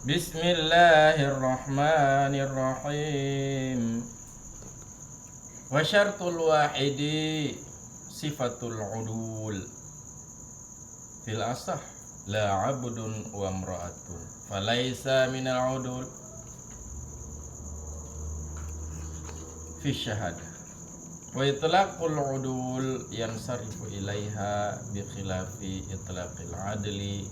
Bismillahirrahmanirrahim. Wa syartul wahidi sifatul udul fil asah la abdun wa imra'atun falaysa minal udul fi syahadah wa itlaqul udul yansarifu ilaiha bi khilafi itlaqil adli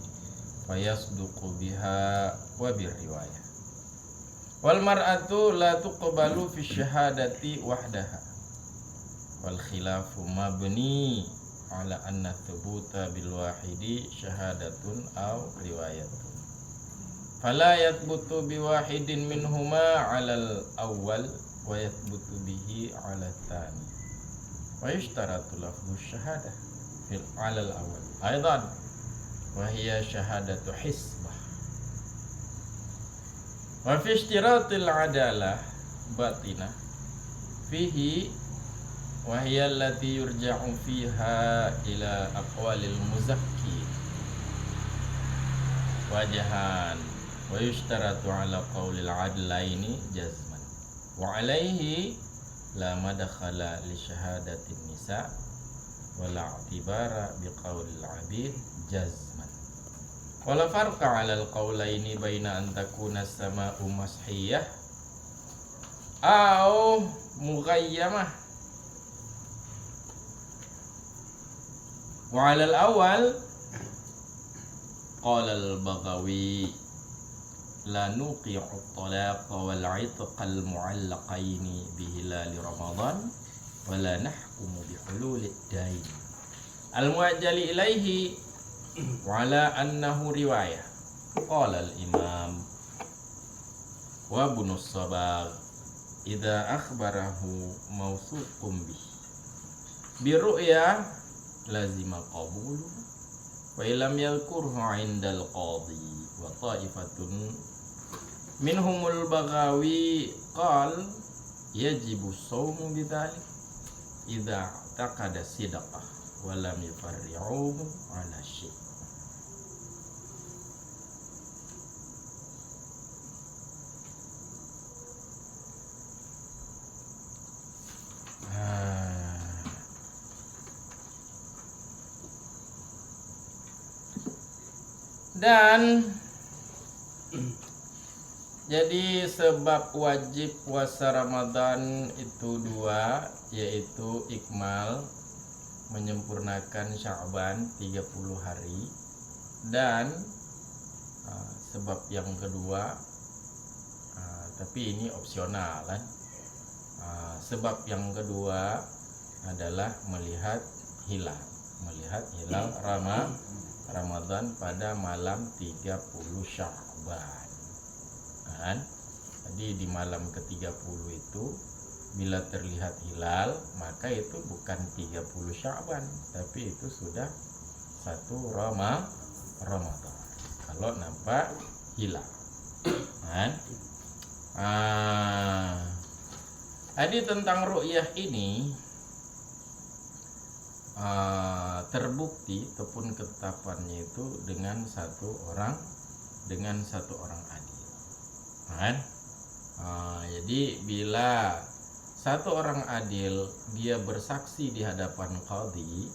fayasduqu biha wa birriwayah wal mar'atu la tuqbalu fi syahadati wahdaha wal khilafu mabni ala anna thubuta bil wahidi syahadatun aw riwayatun fala yathbutu bi wahidin minhuma ala al awwal wa yathbutu bihi ala tsani wa yushtaratu lafdhu syahadah fil ala al awwal aidan wa hiya syahadatu hisbah wa fi ishtiratil adalah batinah fihi wa hiya allati yurja'u fiha ila aqwalil muzakki wajahan wa yushtaratu ala qawlil adlaini jazman wa alaihi la madakhala li syahadatin nisa wala i'tibara bi qawlil abid jazman wala farqa 'ala al-qawlaini baina an takuna as-sama'u mashiyah aw mughayyamah wa 'ala al-awwal qala al-Baghawi la nuqi'u at-talaq wal 'itqa al-mu'allaqaini bi hilal Ramadan wala nahkumu bi hululid dain al-muajjali ilaihi wala annahu riwayah qala al-imam wa ibnu Sabagh idza akhbarahu mawsuqun bi ru'ya lazima qabulu wa illam yadhkurhu 'inda al-qadhi wa ta'ifatun minhumul Baghawi qala yajibu as-sawmu bidzalik idza taqada sidaqah wa lam yufarri'uhu 'ala syai'. Dan jadi sebab wajib puasa Ramadan itu dua, yaitu ikmal menyempurnakan Sya'ban 30 hari dan sebab yang kedua tapi ini opsional kan. Sebab yang kedua adalah melihat hilal Ramadan pada malam 30 Sya'ban kan. Jadi di malam ke-30 itu bila terlihat hilal maka itu bukan 30 Sya'ban tapi itu sudah 1 Ramadan kalau nampak hilal kan. Jadi tentang ru'yah ini terbukti ataupun ketetapannya itu dengan satu orang adil kan. Jadi bila satu orang adil dia bersaksi di hadapan qadhi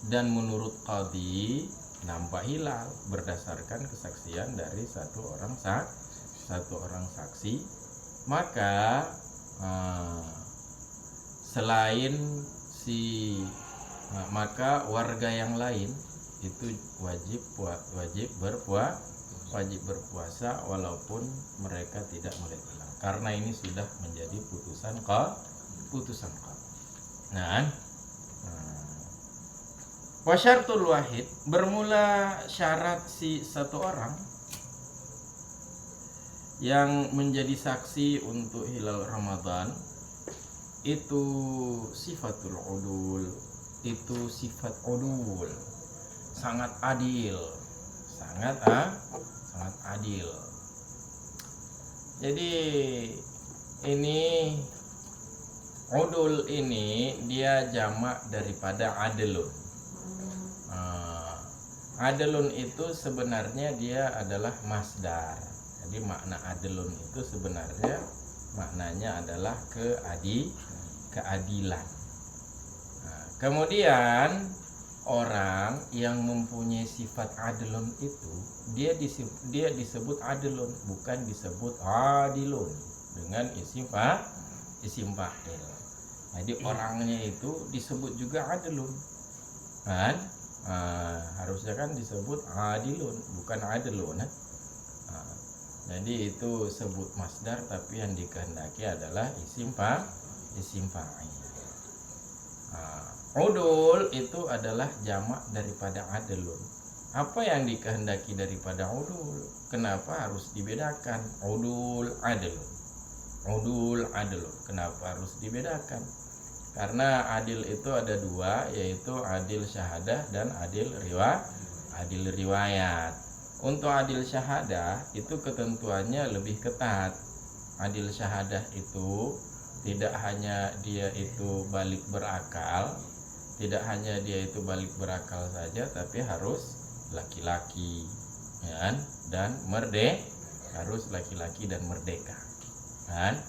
dan menurut qadhi nampak hilal berdasarkan kesaksian dari satu orang saksi, maka maka warga yang lain itu wajib berpuasa walaupun mereka tidak melihat hilal karena ini sudah menjadi putusan qadhi. Nah, wa syartul wahid bermula syarat si satu orang yang menjadi saksi untuk hilal Ramadan itu sifatul udul, itu sifat udul, sangat adil. Jadi ini udul ini dia jamak daripada adlun. Adlun itu sebenarnya dia adalah masdar. Jadi makna adlun itu sebenarnya maknanya adalah keadilan. Nah, kemudian orang yang mempunyai sifat adlun itu dia disebut adlun, bukan disebut adilun dengan isim fa'il. Jadi orangnya itu disebut juga adlun kan? Harusnya kan disebut adilun, bukan adlun. Jadi itu sebut masdar, tapi yang dikehendaki adalah isim fa'il. Udul itu adalah jamak daripada adlun. Apa yang dikehendaki daripada udul? Kenapa harus dibedakan? Udul adlun. Kenapa harus dibedakan? Karena adil itu ada dua, yaitu adil syahadah dan adil riwayat. Untuk adil syahadah itu ketentuannya lebih ketat. Adil syahadah itu tidak hanya dia itu balik berakal saja, tapi harus laki-laki, ya, dan harus laki-laki dan merdeka, kan?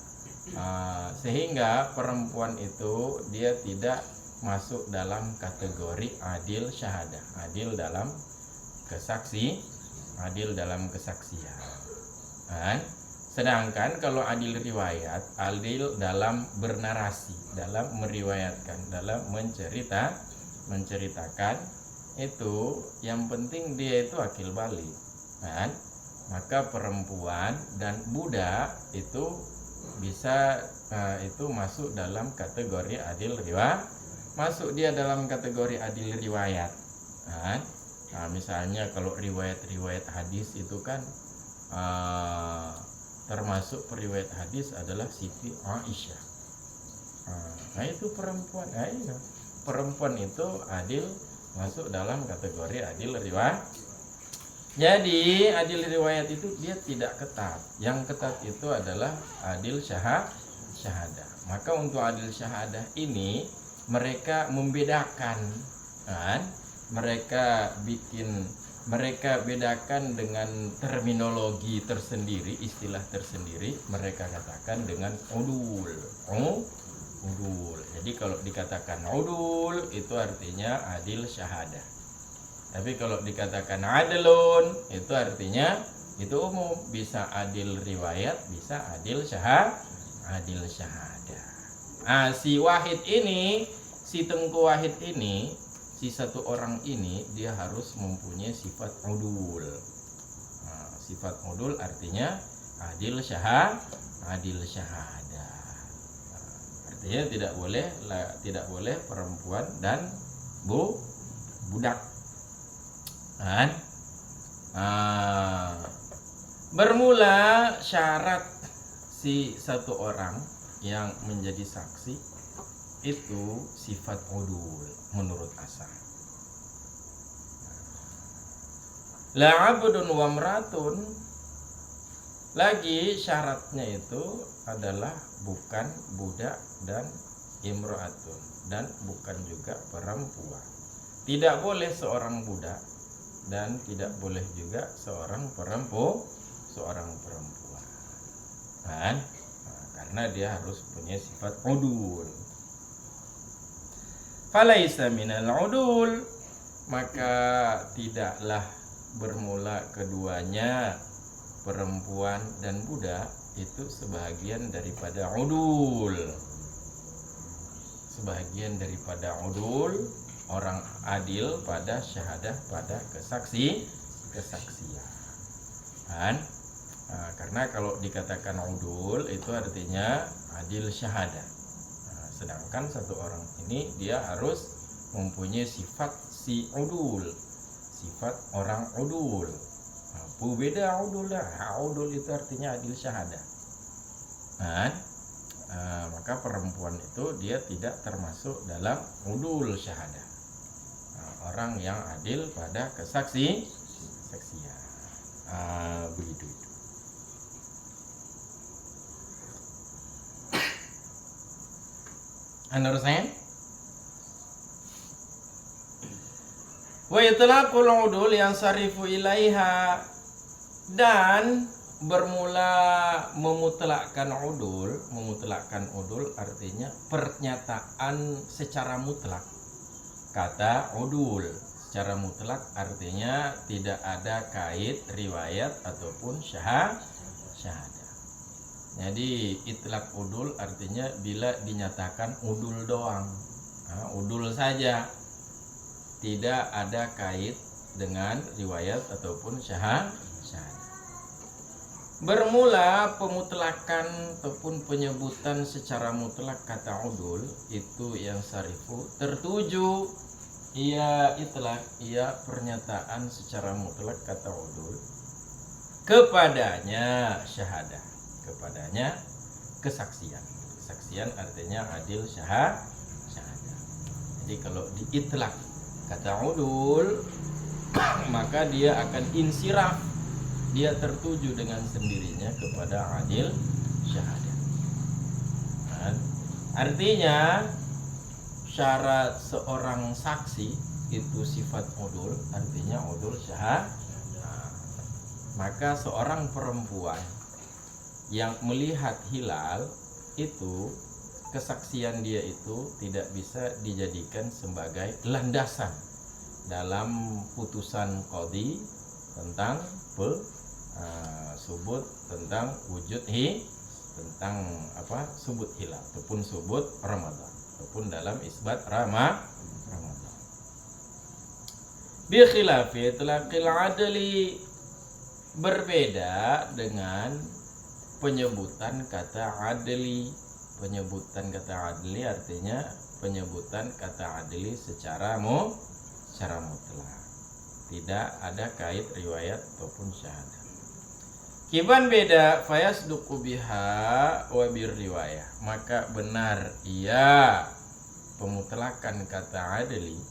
Sehingga perempuan itu dia tidak masuk dalam kategori adil syahadah, adil dalam kesaksian, kan? Sedangkan kalau adil riwayat, adil dalam bernarasi, dalam meriwayatkan, dalam menceritakan, itu yang penting dia itu akil balik, kan? Maka perempuan dan budak itu bisa itu masuk dalam kategori adil riwayat, masuk dia dalam kategori adil riwayat, kan? Misalnya kalau riwayat hadis itu kan termasuk periwayat hadis adalah Siti Aisyah. Nah itu perempuan. Perempuan itu adil, masuk dalam kategori adil riwayat. Jadi adil riwayat itu dia tidak ketat. Yang ketat itu adalah adil syahadah. Maka untuk adil syahadah ini mereka membedakan, kan? Mereka bedakan dengan terminologi tersendiri, istilah tersendiri. Mereka katakan dengan udul. Jadi kalau dikatakan udul itu artinya adil syahadah. Tapi kalau dikatakan adlun itu artinya itu umum, bisa adil riwayat, bisa adil syahadah. Si Wahid ini, si Tengku Wahid ini, si satu orang ini dia harus mempunyai sifat udul. Sifat udul artinya adil syahadah. Artinya tidak boleh perempuan dan budak. Kan? Bermula syarat si satu orang yang menjadi saksi itu sifat udul menurut asal. La abdun wa mratun, lagi syaratnya itu adalah bukan budak dan imro'atun, dan bukan juga perempuan. Tidak boleh seorang budak dan tidak boleh juga seorang perempuan. Kan? Karena dia harus punya sifat udul. Falaisa minal udul, maka tidaklah bermula keduanya, perempuan dan budak, itu sebahagian daripada udul. Sebahagian daripada udul, orang adil pada syahadah, pada kesaksian. Kan? Karena kalau dikatakan udul itu artinya adil syahadah. Sedangkan satu orang ini dia harus mempunyai sifat si udul, sifat orang udul. Beda udul lah. Udul itu artinya adil syahadah. Maka perempuan itu dia tidak termasuk dalam udul syahadah. Orang yang adil pada kesaksian. Begitu. Understand? Wa itlaqul udul yang sarifu ilaiha, dan bermula memutlakkan udul artinya pernyataan secara mutlak. Kata udul secara mutlak artinya tidak ada kait riwayat ataupun syahadah. Jadi itlak udul artinya bila dinyatakan udul doang, udul saja, tidak ada kait dengan riwayat ataupun syahadah. Bermula pemutlakan ataupun penyebutan secara mutlak kata udul itu yang sarifu tertuju ia itlak, ia pernyataan secara mutlak kata udul kepadanya syahadah, kepadanya kesaksian. Kesaksian artinya adil syahadah. Jadi kalau diitlak kata udul maka dia akan insiraf, dia tertuju dengan sendirinya kepada adil syahadah. Artinya syarat seorang saksi itu sifat udul, artinya udul syahadah. Maka seorang perempuan yang melihat hilal itu, kesaksian dia itu tidak bisa dijadikan sebagai landasan dalam putusan qadhi tentang subut, tentang wujud tentang subut hilal ataupun subut Ramadan ataupun dalam isbat Ramadan. Bi khilafi itlaqil adli, berbeda dengan penyebutan kata adli. Penyebutan kata adli artinya penyebutan kata adli secara mutlak, tidak ada kait riwayat ataupun syahadah. Kiban beda fayasduqu biha wa bir riwayah, maka benar ia pemutlakan kata adli.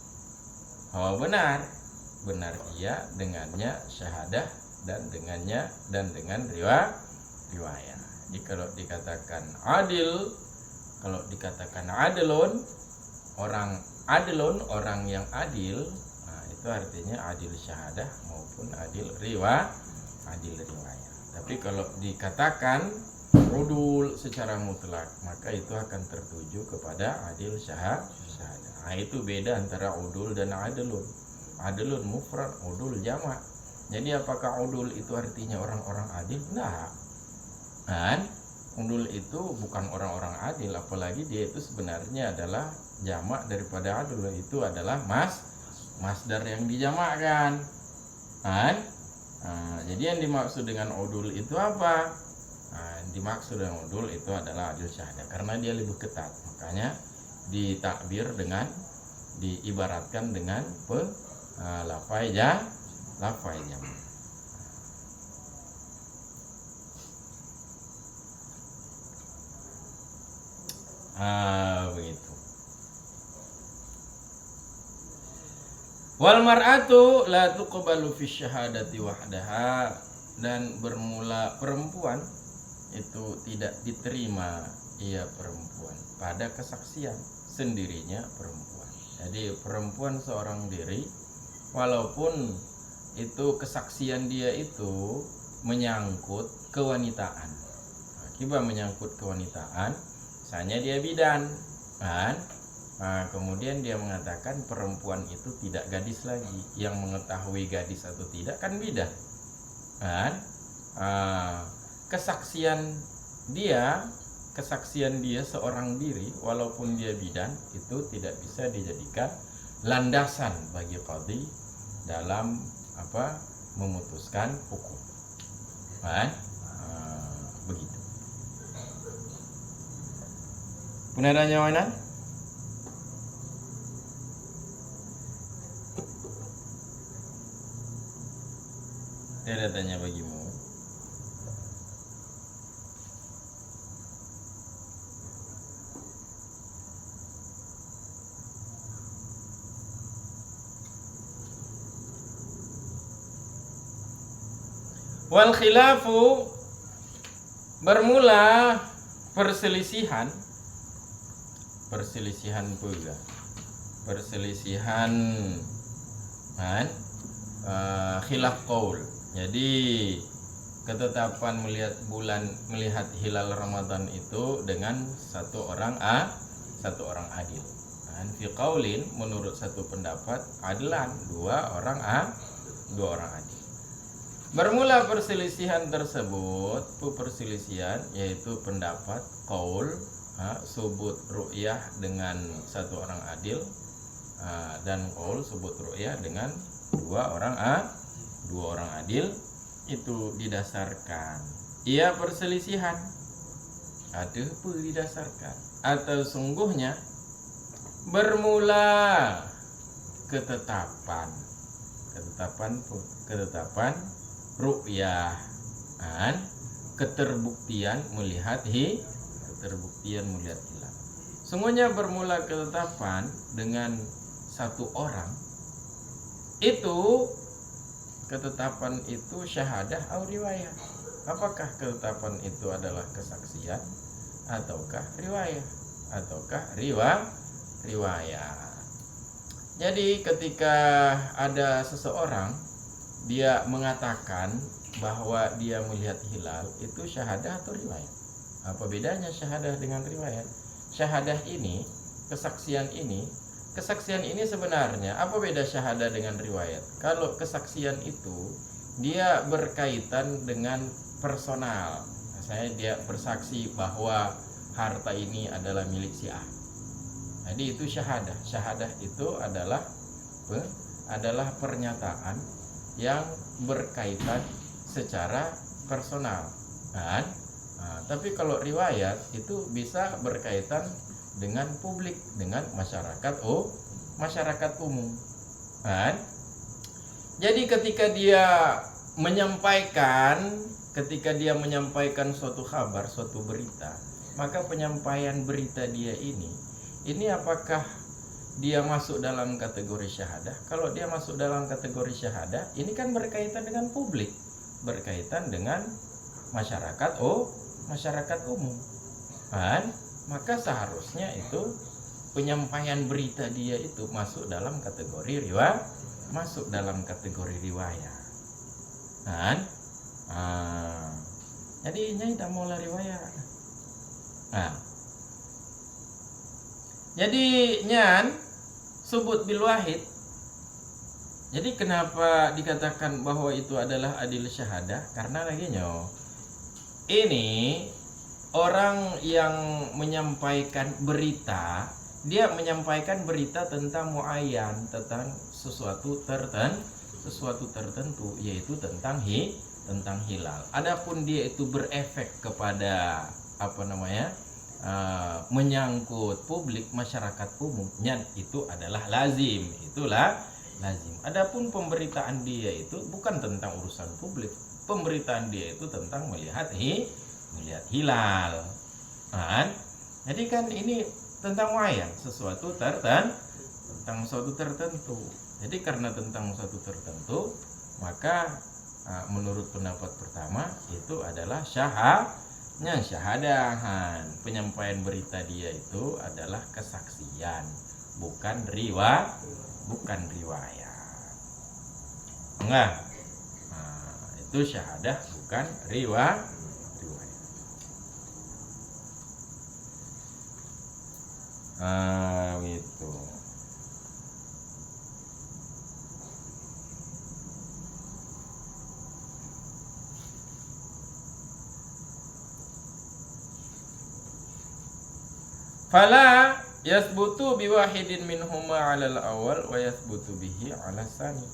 Benar ia dengannya syahadah dan dengan riwayah. Jadi kalau dikatakan adil, kalau dikatakan adilun, orang yang adil, itu artinya adil syahadah maupun adil riwayah. Tapi kalau dikatakan udul secara mutlak, maka itu akan tertuju kepada adil syahadah. Itu beda antara udul dan adilun. Adilun mufrad, udul jamak. Jadi apakah udul itu artinya orang-orang adil? Nah, kan udul itu bukan orang-orang adil, apalagi dia itu sebenarnya adalah jamak daripada adil, itu adalah masdar yang dijamakkan, kan? Jadi yang dimaksud dengan udul itu apa? Dimaksud dengan udul itu adalah adil syahadah, karena dia lebih ketat, makanya ditakbir dengan, diibaratkan dengan lafai jamak. Begitu. Wal mar'atu la tuqbalu fi syahadati wahdaha, dan bermula perempuan itu tidak diterima ia perempuan pada kesaksian sendirinya perempuan. Jadi perempuan seorang diri, walaupun itu kesaksian dia itu menyangkut kewanitaan, akibat menyangkut kewanitaan, misalnya dia bidan, kan? Kemudian dia mengatakan perempuan itu tidak gadis lagi, yang mengetahui gadis atau tidak kan bidan, kan? Kesaksian dia seorang diri, walaupun dia bidan, itu tidak bisa dijadikan landasan bagi qadhi dalam memutuskan hukum, kan? Begitu. Punya jawaban? Saya tanya bagimu. Wal khilafu, bermula perselisihan pula. Perselisihan khilaf qaul. Jadi ketetapan melihat hilal Ramadan itu dengan satu orang adil. Dan fi qaulin, menurut satu pendapat, adlan, dua orang adil. Bermula perselisihan tersebut, perselisihan yaitu pendapat qaul subut ru'yah dengan satu orang adil, dan qaul subut ru'yah dengan dua orang adil. Itu didasarkan perselisihan ada apa didasarkan, atau sungguhnya bermula ketetapan ru'yah, keterbuktian melihat hilal. Sungguhnya bermula ketetapan dengan satu orang, itu ketetapan itu syahadah atau riwayah. Apakah ketetapan itu adalah kesaksian ataukah riwayah? Jadi ketika ada seseorang dia mengatakan bahwa dia melihat hilal, itu syahadah atau riwayah? Apa bedanya syahadah dengan riwayat? Syahadah ini, kesaksian ini sebenarnya apa beda syahadah dengan riwayat? Kalau kesaksian itu dia berkaitan dengan personal. Misalnya dia bersaksi bahwa harta ini adalah milik si A. Jadi itu syahadah. Syahadah itu adalah pernyataan yang berkaitan secara personal. Tapi kalau riwayat itu bisa berkaitan dengan publik, dengan masyarakat umum. Jadi ketika dia menyampaikan suatu kabar, suatu berita, maka penyampaian berita dia ini apakah dia masuk dalam kategori syahadah? Kalau dia masuk dalam kategori syahadah, ini kan berkaitan dengan publik, berkaitan dengan masyarakat umum. Maka seharusnya itu penyampaian berita dia itu masuk dalam kategori riwayat. Jadi ini tidak mau riwayat. Jadi nyan subut bil wahid. Jadi kenapa dikatakan bahwa itu adalah adil syahadah? Karena lagi ini orang yang menyampaikan berita, dia menyampaikan berita tentang muayyan, tentang sesuatu tertentu, yaitu tentang hilal. Adapun dia itu berefek kepada menyangkut publik, masyarakat umumnya, itu adalah lazim. Adapun pemberitaan dia itu bukan tentang urusan publik, pemberitaan dia itu tentang melihat hilal. Jadi kan ini tentang muayyan, sesuatu tentang suatu tertentu. Jadi karena tentang suatu tertentu, maka menurut pendapat pertama itu adalah syahadahan. Penyampaian berita dia itu adalah kesaksian, bukan riwayat. Enggak. Itu syahadah, bukan riwayat. Gitu. Fala yasbutu biwahidin minhuma 'alal awal wa yasbutu bihi 'alas tsani.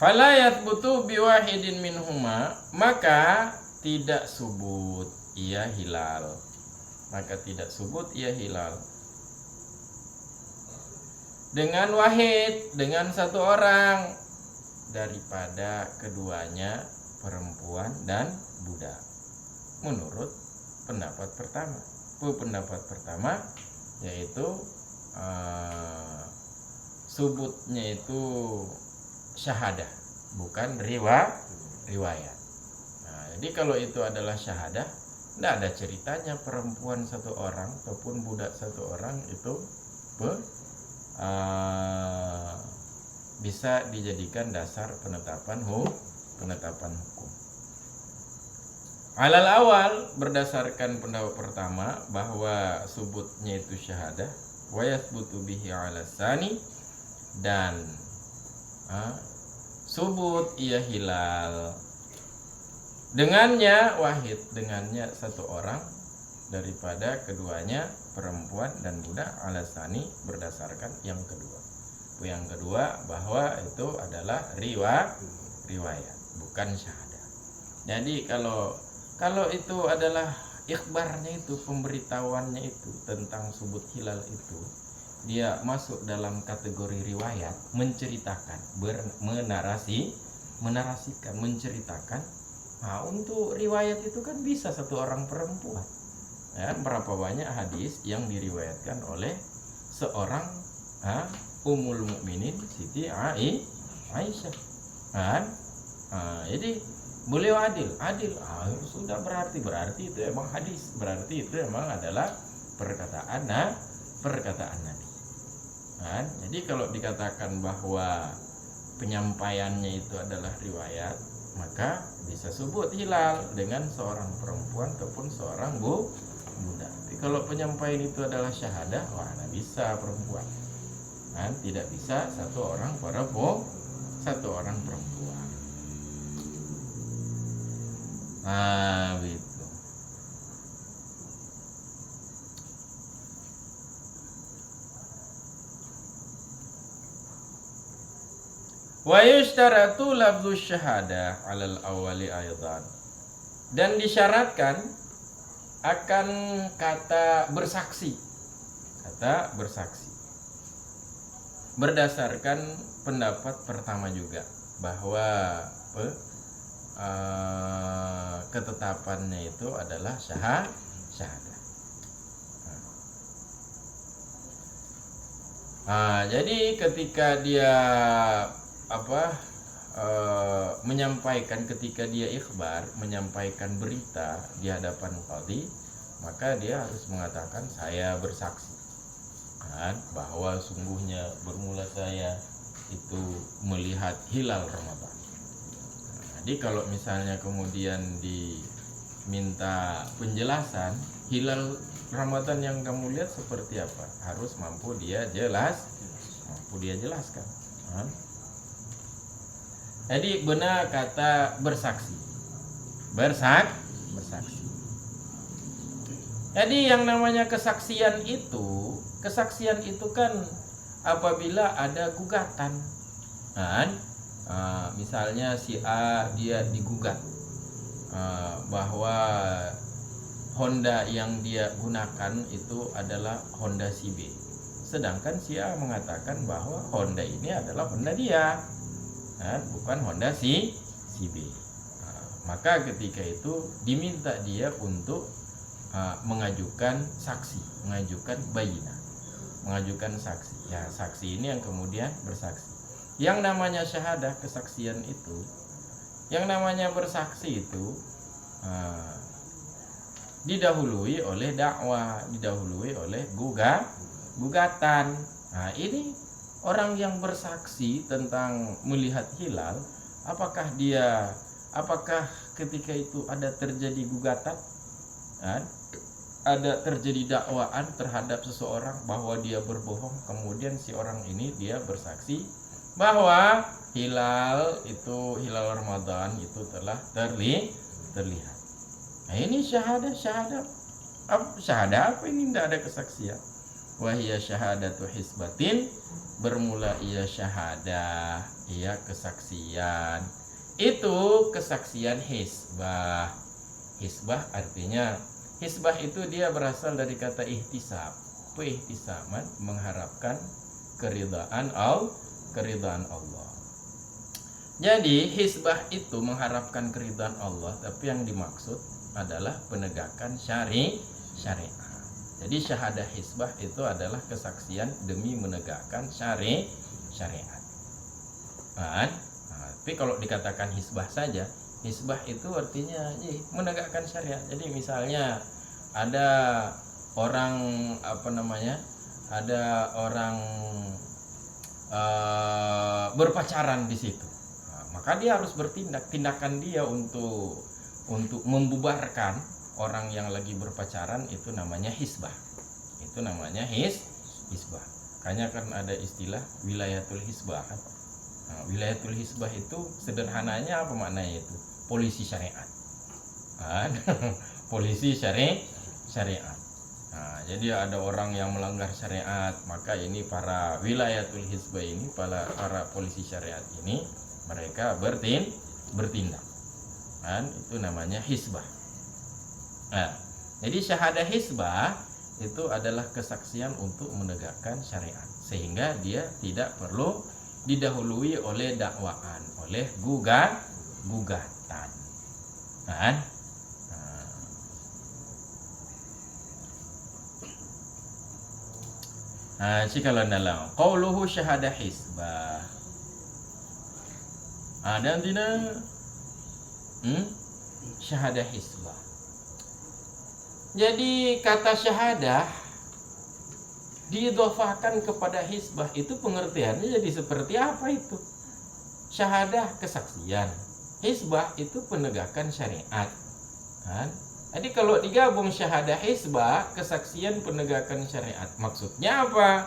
Fala yathbutu biwahidin minhuma, maka tidak subut ia hilal maka tidak subut ia hilal. Dengan wahid, dengan satu orang daripada keduanya perempuan dan budak. Menurut pendapat pertama. Pendapat pertama yaitu subutnya itu syahadah, bukan riwayat. Nah, jadi kalau itu adalah syahadah, tidak ada ceritanya perempuan satu orang ataupun budak satu orang itu bisa dijadikan dasar penetapan hukum. Alal awal, berdasarkan pendapat pertama bahwa subutnya itu syahadah, wa yathbutu bihi ala tsani, dan subut ia hilal dengannya wahid, dengannya satu orang daripada keduanya perempuan dan budak, ala tsani, berdasarkan yang kedua. Yang kedua bahwa itu adalah riwayat, bukan syahadah. Jadi kalau itu adalah ikhbarnya itu, pemberitahuannya itu tentang subut hilal itu, dia masuk dalam kategori riwayat, menceritakan, menarasikan, menceritakan. Nah, untuk riwayat itu kan bisa satu orang perempuan. Ya, berapa banyak hadis yang diriwayatkan oleh seorang Ummul Mukminin Siti Aisyah. Kan? Jadi beliau adil. Sudah berarti itu emang hadis, berarti itu emang adalah perkataan Nabi. Kan? Jadi kalau dikatakan bahwa penyampaiannya itu adalah riwayat, maka bisa subut hilal dengan seorang perempuan ataupun seorang budak. Tapi kalau penyampaian itu adalah syahadah, nah bisa perempuan. Kan? Tidak bisa satu orang perempuan. Nah, begitu. Wa yushtaratu lafdhu syahadah 'alal awwali aidan. Dan disyaratkan akan kata bersaksi. Berdasarkan pendapat pertama juga bahwa ketetapannya itu adalah syahadah. Jadi ketika dia menyampaikan, ketika dia ikhbar, menyampaikan berita di hadapan qadhi, maka dia harus mengatakan saya bersaksi bahwa sungguhnya bermula saya itu melihat hilal Ramadan. Jadi kalau misalnya kemudian diminta penjelasan hilal Ramadan yang kamu lihat seperti apa, harus mampu dia jelaskan. Jadi benar kata bersaksi. Jadi yang namanya kesaksian itu kan apabila ada gugatan. Misalnya si A dia digugat bahwa Honda yang dia gunakan itu adalah Honda si B, sedangkan si A mengatakan bahwa Honda ini adalah Honda dia, bukan Honda si B. Maka ketika itu diminta dia untuk mengajukan saksi, mengajukan bayinah, mengajukan saksi. Ya, saksi ini yang kemudian bersaksi. Yang namanya syahadah, kesaksian itu, yang namanya bersaksi itu didahului oleh dakwah, didahului oleh gugatan. Nah, ini orang yang bersaksi tentang melihat hilal, apakah ketika itu ada terjadi gugatan, ada terjadi dakwaan terhadap seseorang bahwa dia berbohong, kemudian si orang ini dia bersaksi bahwa hilal Ramadan itu telah terlihat. Nah, ini syahadah apa ini? Tidak ada kesaksian. Wahia syahadatu hisbatin, bermula ia syahadah, ia kesaksian. Itu kesaksian hisbah. Hisbah artinya Hisbah itu dia berasal dari kata ihtisab. Ihtisaman, mengharapkan keridhaan Allah. Jadi hisbah itu mengharapkan keridhaan Allah, tapi yang dimaksud adalah penegakan syariat. Jadi syahadah hisbah itu adalah kesaksian demi menegakkan syariat. Tapi kalau dikatakan hisbah saja, hisbah itu artinya menegakkan syariat. Jadi misalnya ada orang berpacaran di situ, maka dia harus bertindak. Tindakan dia untuk membubarkan orang yang lagi berpacaran itu namanya hisbah. Itu namanya hisbah. Makanya kan ada istilah wilayatul hisbah. Wilayatul hisbah itu sederhananya apa maknanya itu? Polisi syariat. Polisi syariat. Jadi ada orang yang melanggar syariat, maka ini para wilayatul hisbah ini, para polisi syariat ini, mereka bertindak. Itu namanya hisbah. Jadi syahadah hisbah itu adalah kesaksian untuk menegakkan syariat, sehingga dia tidak perlu didahului oleh dakwaan, oleh gugatan. Kalau dalam qauluhu syahadah hisbah dan tidak syahadah hisbah. Jadi kata syahadah diidhofahkan kepada hisbah, itu pengertiannya jadi seperti apa itu? Syahadah kesaksian, hisbah itu penegakan syariat. Jadi kalau digabung syahadah hisbah, kesaksian penegakan syariat, maksudnya apa?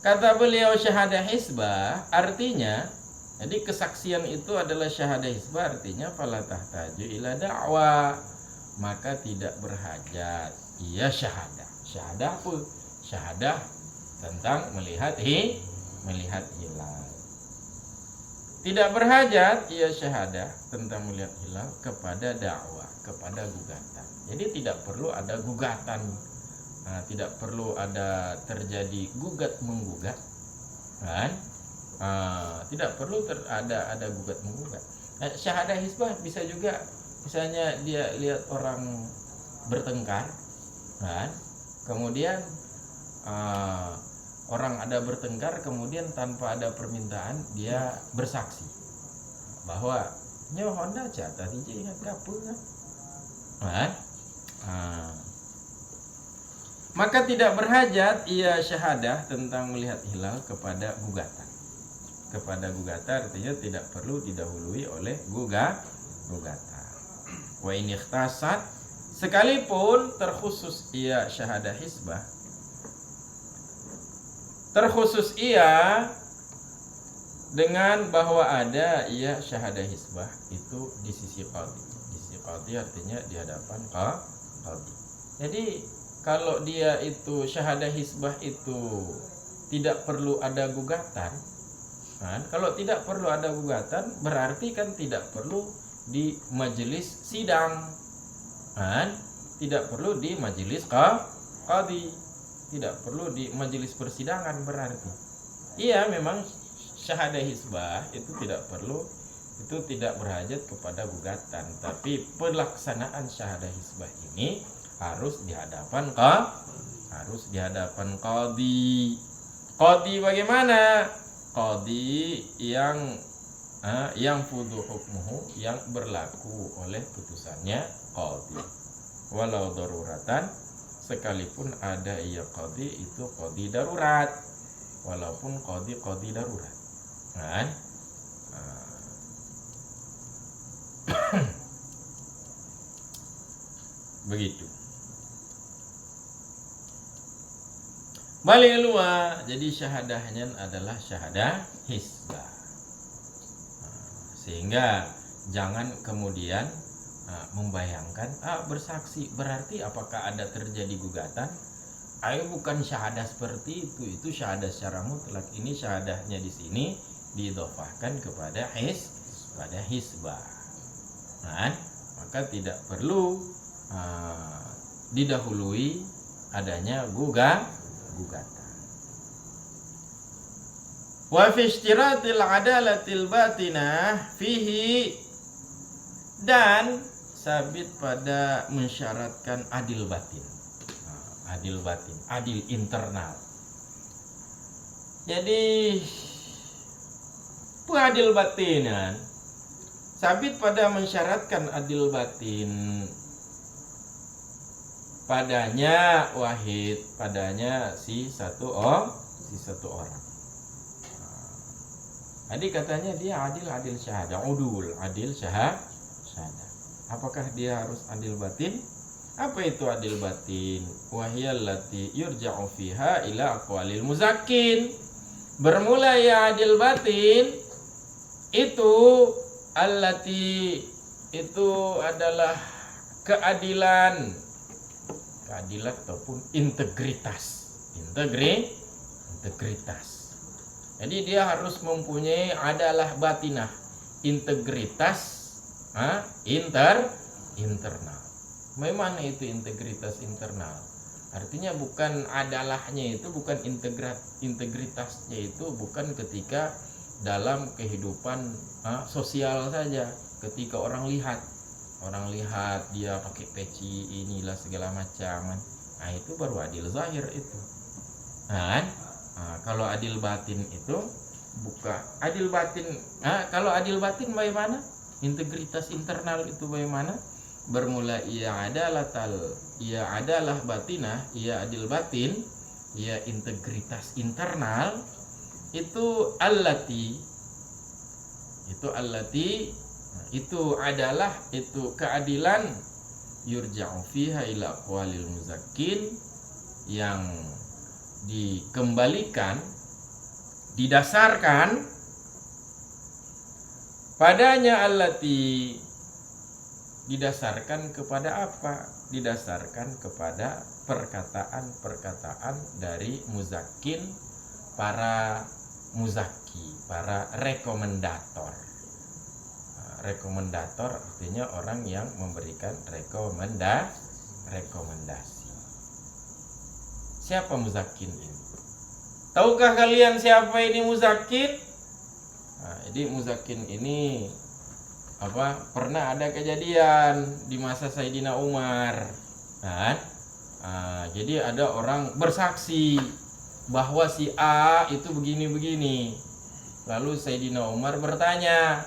Kata beliau syahadah hisbah artinya, jadi kesaksian itu adalah syahadah hisbah, artinya fala tahtaju ila da'wa, maka tidak berhajat ia syahadah. Syahadah apa? Syahadah tentang melihat hilal. Tidak berhajat ia syahadah tentang melihat hilal kepada dakwah, kepada gugatan. Jadi tidak perlu ada gugatan, tidak perlu ada terjadi gugat menggugat, tidak perlu ada gugat menggugat. Syahadah hisbah bisa juga, misalnya dia lihat orang bertengkar, kemudian orang ada bertengkar, kemudian tanpa ada permintaan dia bersaksi bahwa nyo Honda jatah tadi ingat berapa kan? Maka tidak berhajat ia syahadah tentang melihat hilal kepada gugatan. Kepada gugatan artinya tidak perlu didahului oleh gugatan. Wa in ikhtasat, sekalipun terkhusus ia syahadah hisbah, terkhusus ia dengan bahwa ada ia syahadah hisbah itu di sisi qadhi. Di sisi qadhi artinya di hadapan qadhi. Jadi kalau dia itu syahadah hisbah itu tidak perlu ada gugatan, kalau tidak perlu ada gugatan berarti kan tidak perlu di majelis sidang, tidak perlu di majelis qadhi, tidak perlu di majelis persidangan berarti. Iya, memang syahadah hisbah itu tidak perlu, itu tidak berhajat kepada gugatan, tapi pelaksanaan syahadah hisbah ini harus di hadapan qadhi. Qadhi bagaimana? Qadhi yang fudu hukmuhu, yang berlaku oleh putusannya qadhi. Walau daruratan, sekalipun ada ia qadhi itu qadhi darurat, walaupun qadhi darurat. Begitu. Balik luar, jadi syahadahnya adalah syahadah hisbah. Sehingga jangan kemudian membayangkan bersaksi berarti apakah ada terjadi gugatan? Ayo, bukan syahadah seperti itu syahadah secara mutlak. Ini syahadahnya di sini diidhofahkan kepada hisbah. Maka tidak perlu didahului adanya gugatan. Wa fi ishtiratil adalatil batinah fihi, dan sabit pada mensyaratkan adil batin. Adil batin, adil internal. Jadi pengadil batinan sabit pada mensyaratkan adil batin padanya wahid, padanya si satu orang. Tadi katanya dia adil syahadah, adil syahadah. Apakah dia harus adil batin? Apa itu adil batin? Wahiyal lati yurja'u fiha ila aqwalil muzakkin. Bermula ya adil batin itu allati, itu adalah keadilan ataupun integritas. Jadi dia harus mempunyai adalah batinah, integritas internal. Bagaimana itu integritas internal? Artinya bukan adalahnya itu, bukan integritasnya itu bukan ketika dalam kehidupan sosial saja. Ketika orang lihat dia pakai peci inilah segala macam, itu baru adil zahir itu. Kalau adil batin itu bukan adil batin. Kalau adil batin bagaimana? Integritas internal itu bagaimana? Bermula ia adalah batinah, ia adil batin, ia integritas internal, itu allati, itu adalah itu keadilan yurja'u fiha ila aqwalil muzakkin, yang dikembalikan, didasarkan padanya allati. Didasarkan kepada apa? Didasarkan kepada perkataan-perkataan dari muzakkin, para muzaki, para rekomendator. Rekomendator artinya orang yang memberikan rekomendasi. Siapa muzakkin ini? Tahukah kalian siapa ini muzakkin? Jadi muzakkin ini pernah ada kejadian di masa Sayyidina Umar. Jadi ada orang bersaksi bahwa si A itu begini-begini. Lalu Sayyidina Umar bertanya,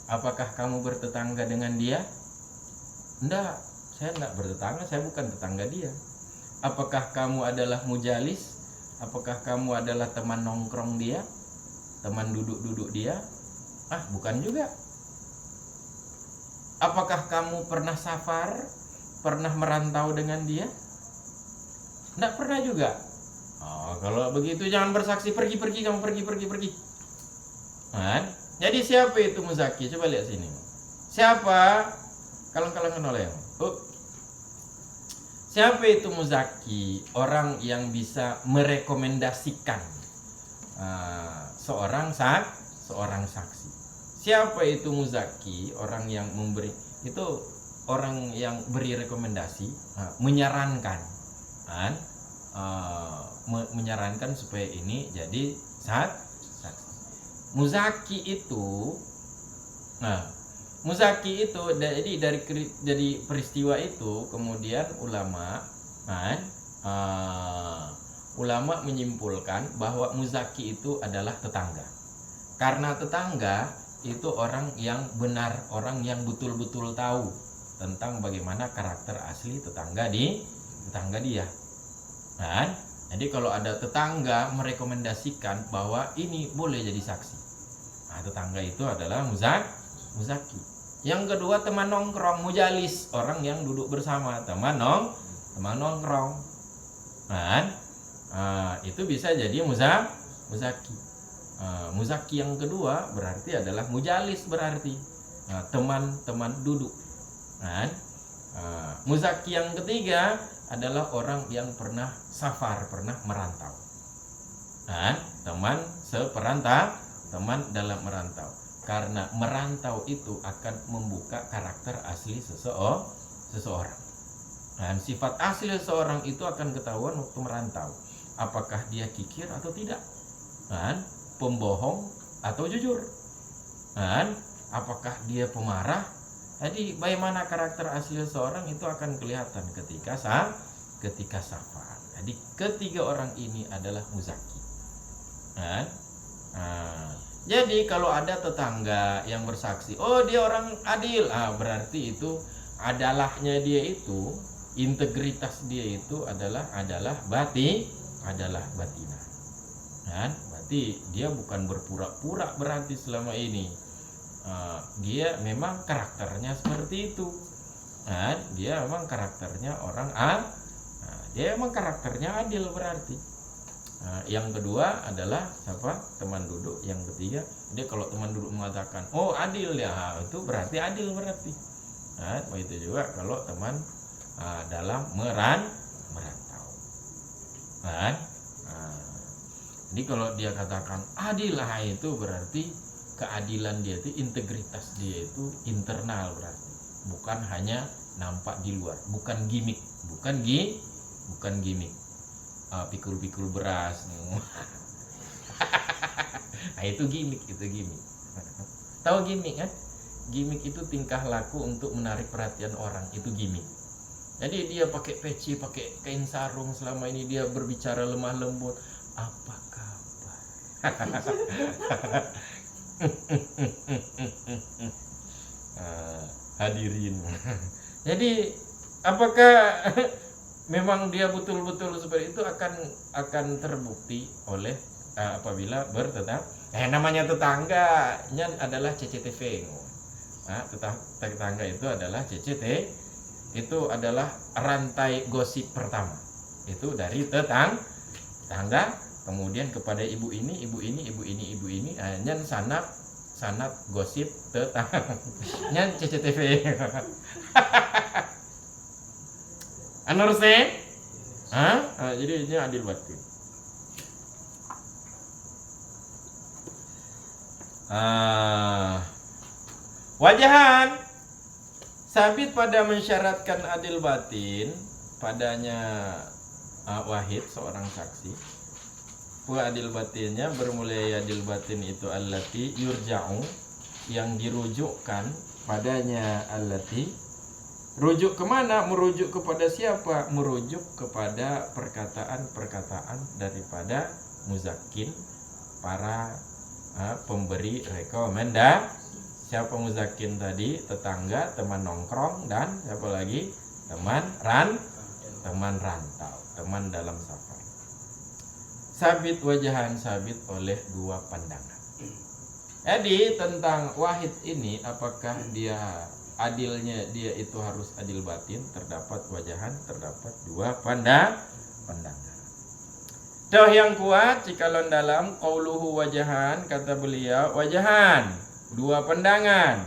apakah kamu bertetangga dengan dia? Enggak, saya enggak bertetangga, saya bukan tetangga dia. Apakah kamu adalah mujalis? Apakah kamu adalah teman nongkrong dia? Teman duduk-duduk dia? Bukan juga. Apakah kamu pernah safar? Pernah merantau dengan dia? Enggak pernah juga. Kalau begitu jangan bersaksi, pergi kamu, pergi. Jadi siapa itu muzaki? Coba lihat sini. Siapa? Kalang-kalangan oleh yang. Siapa itu muzaki? Orang yang bisa merekomendasikan seorang saksi. Siapa itu muzaki? Orang yang memberi, itu orang yang beri rekomendasi, menyarankan, menyarankan supaya ini jadi saksi. Muzaki itu, dari peristiwa itu kemudian ulama menyimpulkan bahwa muzaki itu adalah tetangga. Karena tetangga itu orang yang benar, orang yang betul-betul tahu tentang bagaimana karakter asli tetangga dia. Jadi kalau ada tetangga merekomendasikan bahwa ini boleh jadi saksi, tetangga itu adalah muzaki. Yang kedua teman nongkrong, mujalis, orang yang duduk bersama, teman nongkrong. Itu bisa jadi muzaki. Muzaki yang kedua berarti adalah mujalis, berarti teman-teman duduk. Muzaki yang ketiga adalah orang yang pernah safar, pernah merantau. Teman seperantau, teman dalam merantau. Karena merantau itu akan membuka karakter asli seseorang. Dan sifat asli seorang itu akan ketahuan waktu merantau. Apakah dia kikir atau tidak, dan pembohong atau jujur, dan apakah dia pemarah. Jadi bagaimana karakter asli seorang itu akan kelihatan ketika safar. Jadi ketiga orang ini adalah muzaki. Jadi kalau ada tetangga yang bersaksi, oh dia orang adil, berarti itu adalahnya dia itu, integritas dia itu adalah batinah. Berarti dia bukan berpura-pura berarti selama ini. Dia memang karakternya seperti itu. Dia memang karakternya orang dia memang karakternya adil berarti. Yang kedua adalah teman duduk. Yang ketiga, dia kalau teman duduk mengatakan, oh adil ya, itu berarti adil berarti. Begitu juga kalau teman dalam merantau. Jadi kalau dia katakan adil lah, itu berarti keadilan dia itu, integritas dia itu internal berarti, bukan hanya nampak di luar, bukan gimmick, pikul-pikul beras. Itu gimmick. Tahu gimmick kan? Gimmick itu tingkah laku untuk menarik perhatian orang, itu gimmick. Jadi dia pakai peci, pakai kain sarung, selama ini dia berbicara lemah lembut, apa kabar? Hadirin. Jadi apakah memang dia betul-betul seperti itu akan terbukti oleh apabila bertetangga. Namanya tetangganya adalah CCTV. Tetangga itu adalah CCTV. Itu adalah rantai gosip pertama. Itu dari tetangga, kemudian kepada ibu ini, nyan sanat gosip tetangga. Nyan CCTV. Understand? Jadi ini adil batin. Wajahan sabit pada mensyaratkan adil batin padanya wahid seorang saksi. Adil batinnya bermulai adil batin itu allati yurja'u, yang dirujukkan padanya allati. Rujuk kemana? Merujuk kepada siapa? Merujuk kepada perkataan-perkataan daripada muzakin, para pemberi rekomendasi. Siapa muzakin tadi? Tetangga, teman nongkrong, dan siapa lagi? Teman rantau, teman dalam safar. Sabit wajahan, sabit oleh dua pandangan. Jadi tentang wahid ini, apakah dia adilnya dia itu harus adil batin, terdapat wajahan, terdapat dua pandangan. Dah yang kuat jikalau dalam qauluhu wajahan, kata beliau wajahan, dua pandangan,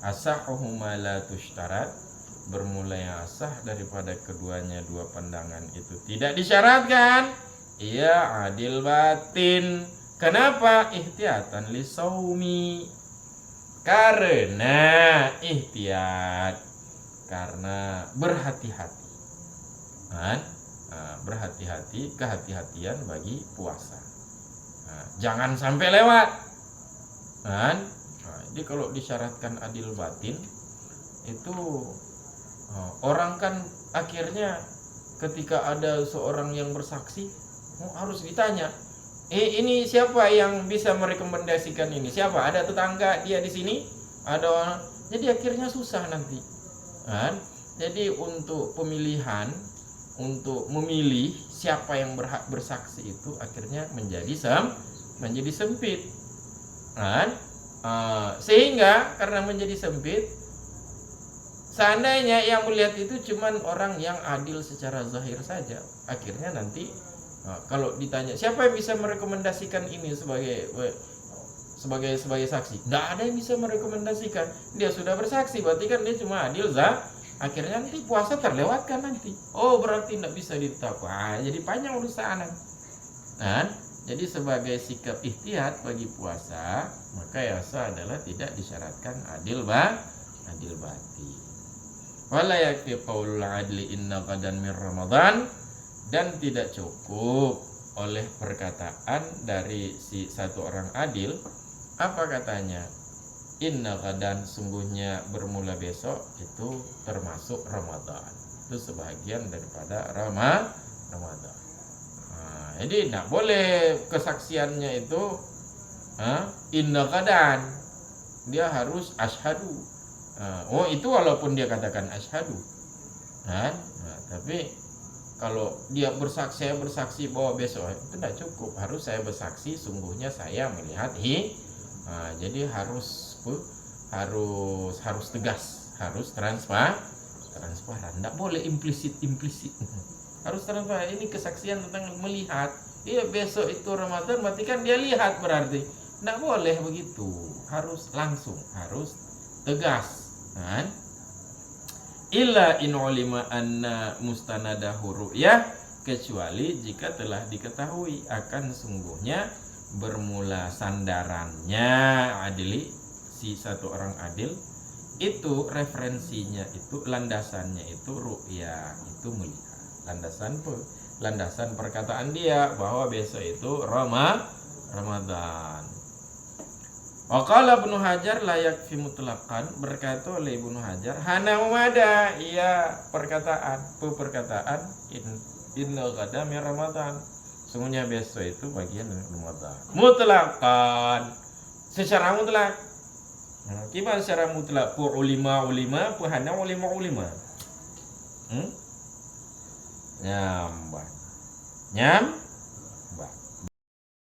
asahuhuma la tushtarat, bermula yang asah daripada keduanya dua pandangan itu tidak disyaratkan, ia adil batin. Kenapa? Ihtiyatan li saumi, karena ihtiyat, karena berhati-hati. Berhati-hati, kehati-hatian bagi puasa. Jangan sampai lewat. Jadi kalau disyaratkan adil batin itu orang kan akhirnya ketika ada seorang yang bersaksi harus ditanya, ini siapa yang bisa merekomendasikan ini? Siapa? Ada tetangga dia di sini? Ada orang. Jadi akhirnya susah nanti. Jadi untuk pemilihan, untuk memilih siapa yang berhak bersaksi itu akhirnya menjadi sempit. Sehingga karena menjadi sempit, seandainya yang melihat itu cuman orang yang adil secara zahir saja, akhirnya nanti kalau ditanya siapa yang bisa merekomendasikan ini sebagai saksi, nggak ada yang bisa merekomendasikan. Dia sudah bersaksi, berarti kan dia cuma adil akhirnya nanti puasa terlewatkan nanti. Oh berarti nggak bisa ditakwa. Jadi panjang urusan. Jadi sebagai sikap ihtiyat bagi puasa, maka yasa adalah tidak disyaratkan adil batin. Wala yakfi qaulul adli inna qadan min Ramadan, dan tidak cukup oleh perkataan dari si satu orang adil. Apa katanya? Inna qadan, sungguhnya bermula besok itu termasuk Ramadan. Itu sebahagian daripada Ramadan. Nah, jadi tidak boleh kesaksiannya itu inna qadan. Dia harus asyhadu. Oh itu walaupun dia katakan asyhadu kan? Nah, tapi kalau dia saya bersaksi bahwa besok, itu tidak cukup. Harus saya bersaksi sungguhnya saya melihat jadi harus tegas, harus transparan. Tidak boleh implisit. Harus transparan. Ini kesaksian tentang melihat. Iya, besok itu Ramadan, berarti kan dia lihat berarti. Tidak boleh begitu. Harus langsung, harus tegas. Kan? Illa in ulima anna mustanadahu ru'yah, kecuali jika telah diketahui akan sungguhnya bermula sandarannya adili, si satu orang adil itu referensinya itu landasannya itu ru'yah, itu melihat. Landasan perkataan dia bahwa besok itu Ramadan. Waqala Ibnu Hajar layak fi mutlaqan, berkata oleh Ibnu Hajar hana umada, iya perkataan inna qada min Ramadan, sungguhnya besok itu bagian dari Ramadan mutlaqan, secara mutlak. Gimana secara mutlak? Pu ulima hana ulima nyam